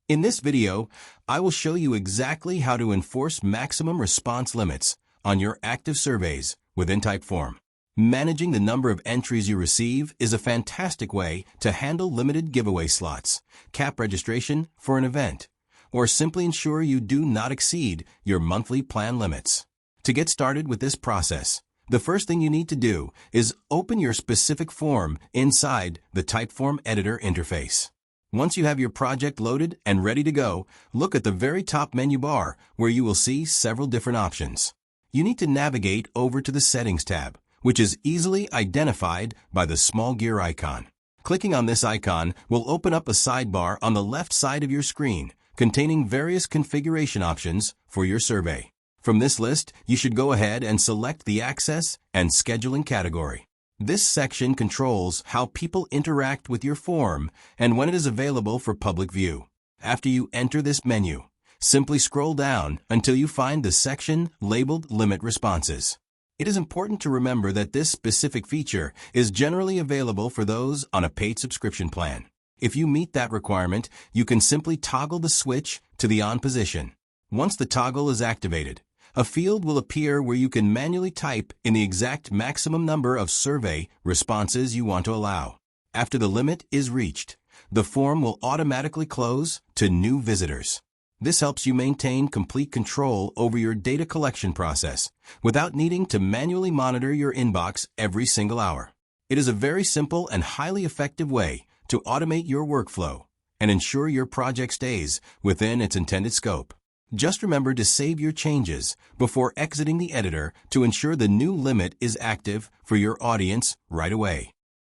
In this video, I will show you exactly how to enforce maximum response limits on your active surveys within Typeform. Managing the number of entries you receive is a fantastic way to handle limited giveaway slots, cap registration for an event, or simply ensure you do not exceed your monthly plan limits. To get started with this process, the first thing you need to do is open your specific form inside the Typeform editor interface. Once you have your project loaded and ready to go, look at the very top menu bar where you will see several different options. You need to navigate over to the Settings tab, which is easily identified by the small gear icon. Clicking on this icon will open up a sidebar on the left side of your screen containing various configuration options for your survey. From this list, you should go ahead and select the Access and Scheduling category. This section controls how people interact with your form and when it is available for public view. After you enter this menu, simply scroll down until you find the section labeled Limit Responses. It is important to remember that this specific feature is generally available for those on a paid subscription plan. If you meet that requirement, you can simply toggle the switch to the on position. Once the toggle is activated, a field will appear where you can manually type in the exact maximum number of survey responses you want to allow. After the limit is reached, the form will automatically close to new visitors. This helps you maintain complete control over your data collection process without needing to manually monitor your inbox every single hour. It is a very simple and highly effective way to automate your workflow and ensure your project stays within its intended scope. Just remember to save your changes before exiting the editor to ensure the new limit is active for your audience right away.